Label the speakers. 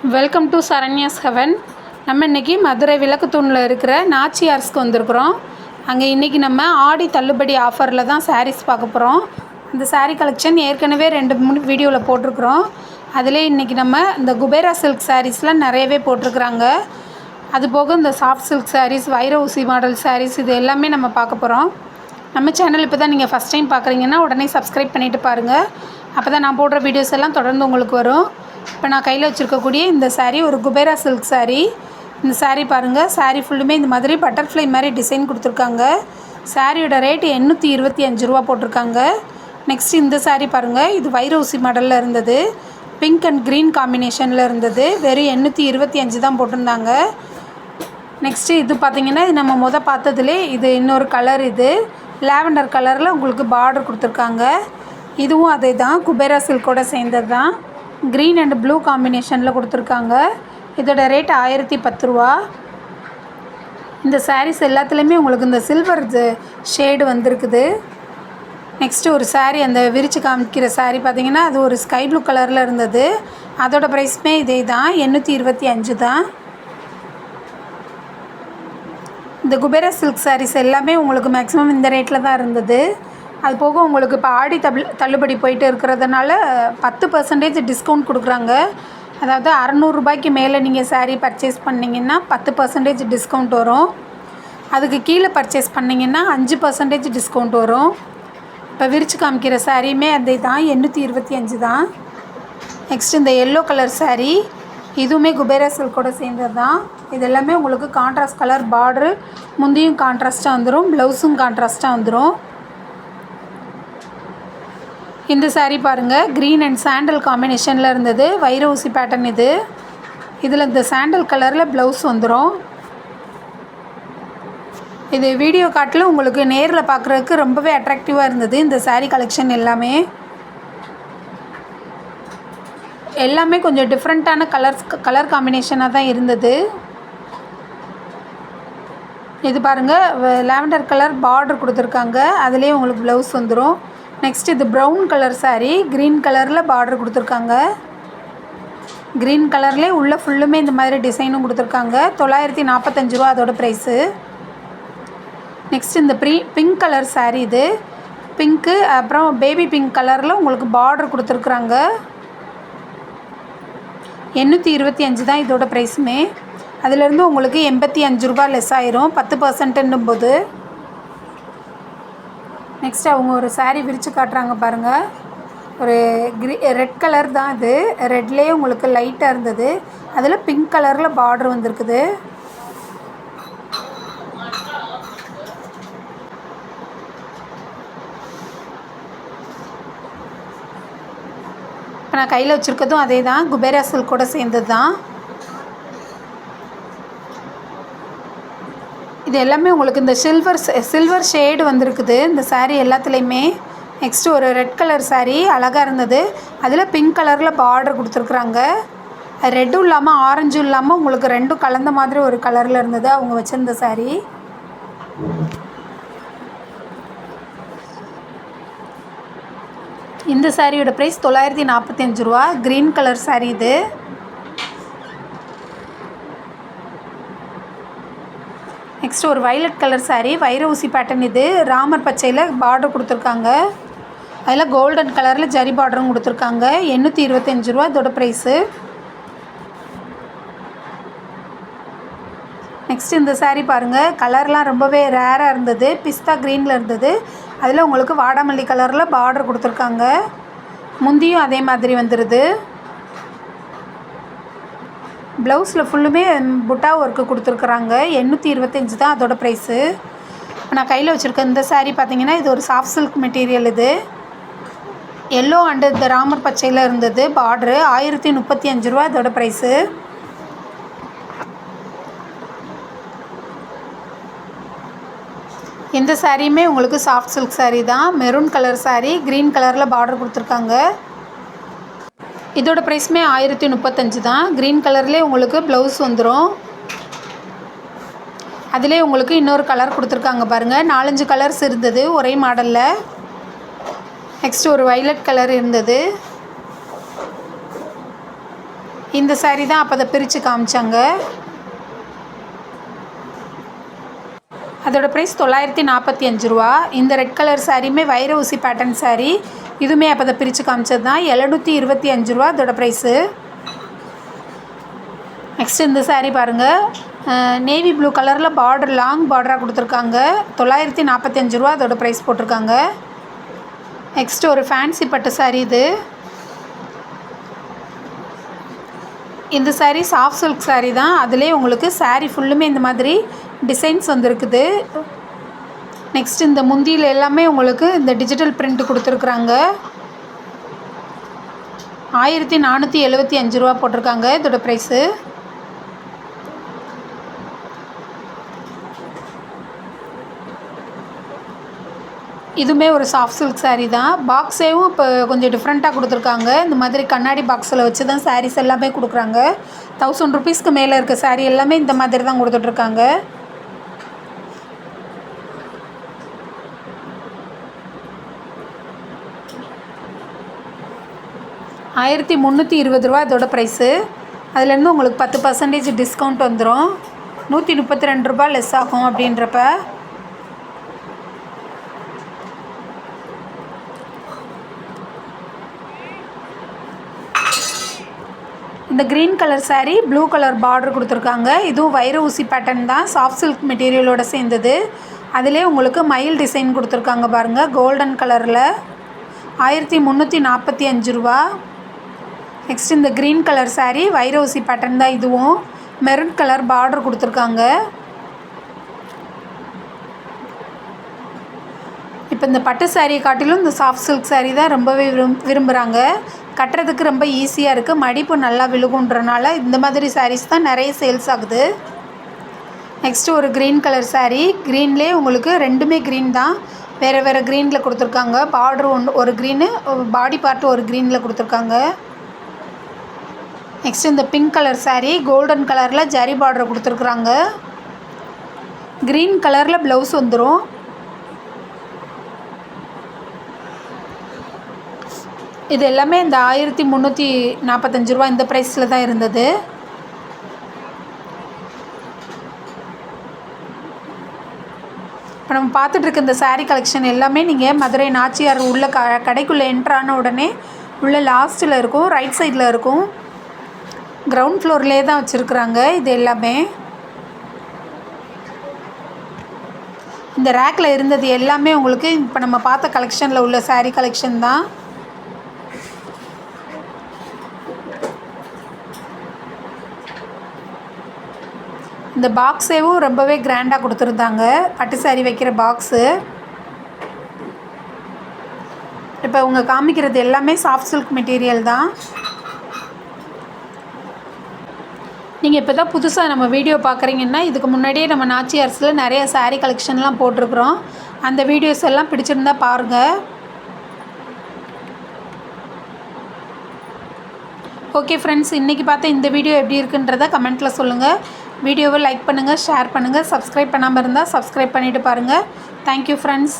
Speaker 1: Welcome to Saranya's heaven. நம்ம இன்றைக்கி மதுரை விளக்குத்தூணில் இருக்கிற நாச்சியார்ஸ்க்கு வந்திருக்கிறோம். அங்கே இன்றைக்கி நம்ம ஆடி தள்ளுபடி ஆஃபரில் தான் சாரீஸ் பார்க்க போகிறோம். இந்த சாரீ கலெக்ஷன் ஏற்கனவே 2-3 வீடியோவில் போட்டிருக்கிறோம். அதிலே இன்றைக்கி நம்ம இந்த குபேரா சில்க் சாரீஸ்லாம் நிறையவே போட்டிருக்குறாங்க. அதுபோக இந்த சாஃப்ட் சில்க் சாரீஸ், வைர ஊசி மாடல் சாரீஸ், இது எல்லாமே நம்ம பார்க்க போகிறோம். நம்ம சேனல் இப்போ தான் நீங்கள் ஃபஸ்ட் டைம் பார்க்குறீங்கன்னா உடனே சப்ஸ்கிரைப் பண்ணிவிட்டு பாருங்கள். அப்போ தான் நான் போடுற வீடியோஸ் எல்லாம் தொடர்ந்து உங்களுக்கு வரும். இப்போ நான் கையில் வச்சுருக்கக்கூடிய இந்த சாரீ ஒரு குபேரா சில்க் சாரீ. இந்த சாரீ பாருங்கள், சாரீ ஃபுல்லுமே இந்த மாதிரி பட்டர்ஃப்ளை மாதிரி டிசைன் கொடுத்துருக்காங்க. சாரியோட ரேட்டு 825 ரூபா போட்டிருக்காங்க. நெக்ஸ்ட் இந்த சாரீ பாருங்கள், இது வைர ஊசி மாடலில் இருந்தது, பிங்க் அண்ட் க்ரீன் காம்பினேஷனில் இருந்தது. வெறும் 825 தான் போட்டிருந்தாங்க. நெக்ஸ்ட்டு இது பார்த்திங்கன்னா, இது நம்ம பார்த்ததுலே இது இன்னொரு கலர், இது லாவெண்டர் கலரில் உங்களுக்கு பார்டர் கொடுத்துருக்காங்க. இதுவும் அதே தான், குபேரா சில்கோட சேர்ந்தது தான். க்ரீன் அண்ட் ப்ளூ காம்பினேஷனில் கொடுத்துருக்காங்க. இதோட ரேட் 1010 ரூபா. இந்த சாரீஸ் எல்லாத்துலேயுமே உங்களுக்கு இந்த சில்வர் ஷேடு வந்திருக்குது. நெக்ஸ்ட்டு ஒரு சாரீ, அந்த விரித்து காமிக்கிற சாரீ பார்த்திங்கன்னா, அது ஒரு ஸ்கை ப்ளூ கலரில் இருந்தது. அதோட ப்ரைஸுமே இதே தான், 825 தான். இந்த குபேரா சில்க் சாரீஸ் எல்லாமே உங்களுக்கு மேக்ஸிமம் இந்த ரேட்டில் தான் இருந்தது. அது போக உங்களுக்கு இப்போ ஆடி தள்ளுபடி போயிட்டு இருக்கிறதுனால 10% டிஸ்கவுண்ட் கொடுக்குறாங்க. அதாவது 600 ரூபாய்க்கு மேலே நீங்கள் சாரீ பர்ச்சேஸ் பண்ணிங்கன்னா 10% டிஸ்கவுண்ட் வரும். அதுக்கு கீழே பர்ச்சேஸ் பண்ணிங்கன்னா 5% டிஸ்கவுண்ட் வரும். இப்போ விரித்து காமிக்கிற சாரியுமே அதே தான், 825 தான். நெக்ஸ்ட் இந்த எல்லோ கலர் சாரீ, இதுவுமே குபேரா சில்கோட சேர்ந்தது தான். இது எல்லாமே உங்களுக்கு கான்ட்ராஸ்ட் கலர் பார்டரு, முந்தியும் கான்ட்ராஸ்ட்டாக வந்துடும், ப்ளவுஸும் கான்ட்ராஸ்ட்டாக வந்துடும். இந்த சாரீ பாருங்கள், க்ரீன் அண்ட் சாண்டல் காம்பினேஷனில் இருந்தது, வைர ஊசி பேட்டர்ன் இது. இதில் இந்த சாண்டல் கலரில் ப்ளவுஸ் வந்துடும். இது வீடியோ காட்டில் உங்களுக்கு நேரில் பார்க்குறதுக்கு ரொம்பவே அட்ராக்டிவாக இருந்தது. இந்த சாரீ கலெக்ஷன் எல்லாமே கொஞ்சம் டிஃப்ரெண்ட்டான கலர் காம்பினேஷனாக தான் இருந்தது. இது பாருங்கள், லாவெண்டர் கலர் பார்டர் கொடுத்துருக்காங்க, அதுலேயே உங்களுக்கு ப்ளவுஸ் வந்துடும். நெக்ஸ்ட் இது ப்ரௌன் கலர் சாரீ, க்ரீன் கலரில் பார்டர் கொடுத்துருக்காங்க. க்ரீன் கலர்லேயே உள்ள ஃபுல்லுமே இந்த மாதிரி டிசைனும் கொடுத்துருக்காங்க. 945 ரூபா அதோட ப்ரைஸு. நெக்ஸ்ட் இந்த பிங்க் கலர் சாரீ, இது பிங்க்கு அப்புறம் பேபி பிங்க் கலரில் உங்களுக்கு பார்டர் கொடுத்துருக்குறாங்க. 825 தான் இதோட ப்ரைஸுமே. அதிலேருந்து உங்களுக்கு 85 ரூபா லெஸ் ஆயிரும் 10%ன்னும் போது. நெக்ஸ்ட் அவங்க ஒரு சாரீ விரித்து காட்டுறாங்க பாருங்கள். ஒரு ரெட் கலர் தான் இது, ரெட்லேயே உங்களுக்கு லைட்டாக இருந்தது, அதில் பிங்க் கலரில் பார்டர் வந்திருக்குது. இப்போ நான் கையில் வச்சுருக்கதும் அதே தான், குபேரா சில்கோட சேர்ந்தது தான். இது எல்லாமே உங்களுக்கு இந்த சில்வர் ஷேடு வந்திருக்குது இந்த சாரீ எல்லாத்துலேயுமே. நெக்ஸ்ட்டு ஒரு ரெட் கலர் சாரீ அழகாக இருந்தது, அதில் பிங்க் கலரில் பார்டர் கொடுத்துருக்குறாங்க. ரெட்டும் இல்லாமல் ஆரஞ்சும் இல்லாமல் உங்களுக்கு ரெண்டும் கலந்த மாதிரி ஒரு கலரில் இருந்தது அவங்க வச்சுருந்த சாரீ. இந்த சாரியோட ப்ரைஸ் 945 ரூபா. க்ரீன் கலர் சாரீ இது. நெக்ஸ்ட் ஒரு வைலட் கலர் சாரீ, வைர ஊசி பேட்டர்ன் இது, ராமர் பச்சையில் பார்டர் கொடுத்துருக்காங்க, அதில் கோல்டன் கலரில் ஜரி பார்டரும் கொடுத்துருக்காங்க. 825 ரூபா இதோட ப்ரைஸு. நெக்ஸ்ட் இந்த சாரீ பாருங்கள், கலர்லாம் ரொம்பவே ரேராக இருந்தது, பிஸ்தா க்ரீனில் இருந்தது, அதில் உங்களுக்கு வாடாமல்லி கலரில் பார்டர் கொடுத்துருக்காங்க. முந்தியும் அதே மாதிரி வந்துடுது. ப்ளவுஸில் ஃபுல்லுமே புட்டா ஒர்க்கு கொடுத்துருக்குறாங்க. 825 தான் அதோட ப்ரைஸு. இப்போ நான் கையில் வச்சுருக்க இந்த சாரீ பார்த்திங்கன்னா, இது ஒரு சாஃப்ட் சில்க் மெட்டீரியல். இது எல்லோ அண்டு இந்த ராமர் பச்சையில் இருந்தது பார்ட்ரு. 1035 ரூபா இதோட ப்ரைஸு. இந்த சாரியுமே உங்களுக்கு சாஃப்ட் சில்க் சாரீ தான், மெரூன் கலர் சாரீ, க்ரீன் கலரில் பார்டர் கொடுத்துருக்காங்க. இதோட ப்ரைஸுமே 1035 தான். க்ரீன் கலர்லேயே உங்களுக்கு ப்ளவுஸ் வந்துடும். அதிலே உங்களுக்கு இன்னொரு கலர் கொடுத்துருக்காங்க பாருங்கள். 4-5 கலர்ஸ் இருந்தது ஒரே மாடலில். நெக்ஸ்ட் ஒரு வைலட் கலர் இருந்தது. இந்த saree தான் அப்போ அதை பிரித்து காமிச்சாங்க. அதோட ப்ரைஸ் 945 ரூபா. இந்த ரெட் கலர் சாரியுமே வைர ஊசி பேட்டர்ன் சாரீ. இதுவுமே அப்போ அதை பிரித்து காமிச்சது தான். 725 ரூபா அதோட ப்ரைஸு. நெக்ஸ்ட் இந்த சாரீ பாருங்கள். நேவி ப்ளூ கலரில் பார்டர் லாங் பார்டராக கொடுத்துருக்காங்க. 945 ரூபா அதோட ப்ரைஸ் போட்டிருக்காங்க. நெக்ஸ்ட் ஒரு ஃபேன்சி பட்டு சாரீ இது. இந்த சாரீ சாஃப்ட் சில்க் சாரீ தான். அதுலேயே உங்களுக்கு சாரீ ஃபுல்லுமே இந்த மாதிரி டிசைன்ஸ் வந்துருக்குது. நெக்ஸ்ட் இந்த முந்தியில் எல்லாமே உங்களுக்கு இந்த டிஜிட்டல் பிரிண்ட் கொடுத்துருக்குறாங்க. 1475 ரூபா போட்டிருக்காங்க இதோட ப்ரைஸு. இதுவுமே ஒரு சாஃப்ட் சில்க் சாரீ தான். பாக்ஸேவும் இப்போ கொஞ்சம் டிஃப்ரெண்ட்டாக கொடுத்துருக்காங்க. இந்த மாதிரி கண்ணாடி பாக்ஸில் வச்சு தான் சாரீஸ் எல்லாமே கொடுக்குறாங்க. 1000 ருபீஸ்க்கு மேலே இருக்க சாரீ எல்லாமே இந்த மாதிரி தான் கொடுத்துட்ருக்காங்க. ₹1320 இதோட ப்ரைஸு. அதுலேருந்து உங்களுக்கு 10% டிஸ்கவுண்ட் வந்துடும். ₹132 லெஸ் ஆகும் அப்படின்றப்ப. இந்த green colour sari blue colour border கொடுத்துருக்காங்க. இதுவும் வைர ஊசி பேட்டர்ன் தான். சாஃப்ட் சில்க் மெட்டீரியலோடு சேர்ந்தது. அதிலே உங்களுக்கு மயில் டிசைன் கொடுத்துருக்காங்க பாருங்கள், கோல்டன் கலரில். 1345 ரூபா. நெக்ஸ்ட் இந்த க்ரீன் கலர் சாரீ வைர ஊசி பேட்டர்ன் தான். இதுவும் மெரூன் கலர் பார்டர் கொடுத்துருக்காங்க. இப்போ இந்த பட்டு சாரியை காட்டிலும் இந்த சாஃப்ட் சில்க் சாரீ தான் ரொம்பவே விரும்புகிறாங்க. கட்டுறதுக்கு ரொம்ப ஈஸியாக இருக்குது. மடிப்பு நல்லா விழுகுன்றனால இந்த மாதிரி சாரீஸ் தான் நிறைய சேல்ஸ் ஆகுது. நெக்ஸ்ட்டு ஒரு க்ரீன் கலர் சாரீ. க்ரீன்லேயே உங்களுக்கு ரெண்டுமே க்ரீன் தான். வேறு வேறு க்ரீனில் கொடுத்துருக்காங்க. பார்டர் ஒரு க்ரீனு, பாடி பார்ட் ஒரு க்ரீனில் கொடுத்துருக்காங்க. நெக்ஸ்ட் இந்த பிங்க் கலர் சாரீ கோல்டன் கலரில் ஜரி பார்டர் கொடுத்துருக்குறாங்க. க்ரீன் கலரில் ப்ளவுஸ் வந்துடும். இது எல்லாமே இந்த 1345 ரூபா இந்த ப்ரைஸில் தான் இருந்தது. இப்போ நம்ம பார்த்துட்ருக்க இந்த சாரீ கலெக்ஷன் எல்லாமே நீங்கள் மதுரை நாச்சியார் உள்ள கடைக்குள்ளே என்ட்ரான உடனே உள்ள லாஸ்ட்டில் இருக்கும், ரைட் சைடில் இருக்கும். கிரவுண்ட் ஃப்ளோர்லேயே தான் வச்சுருக்குறாங்க இது எல்லாமே. இந்த ரேக்கில் இருந்தது எல்லாமே உங்களுக்கு இப்போ நம்ம பார்த்த கலெக்ஷனில் உள்ள சாரீ கலெக்ஷன் தான். இந்த பாக்ஸேவும் ரொம்பவே கிராண்டாக கொடுத்துருந்தாங்க. பட்டு சாரீ வைக்கிற பாக்ஸு. இப்போ அவங்க காமிக்கிறது எல்லாமே சாஃப்ட் சில்க் மெட்டீரியல் தான். நீங்கள் இப்போ தான் புதுசாக நம்ம வீடியோ பார்க்குறீங்கன்னா இதுக்கு முன்னாடியே நம்ம நாச்சியார்ஸில் நிறைய சாரீ கலெக்ஷன்லாம் போட்டிருக்குறோம். அந்த வீடியோஸ் எல்லாம் பிடிச்சிருந்தா பாருங்கள். ஓகே ஃப்ரெண்ட்ஸ், இன்றைக்கி பார்த்த இந்த வீடியோ எப்படி இருக்குன்றதை கமெண்ட்டில் சொல்லுங்கள். வீடியோவை லைக் பண்ணுங்கள், ஷேர் பண்ணுங்கள். சப்ஸ்கிரைப் பண்ணாமல் இருந்தால் சப்ஸ்கிரைப் பண்ணிவிட்டு பாருங்கள். Thank you friends.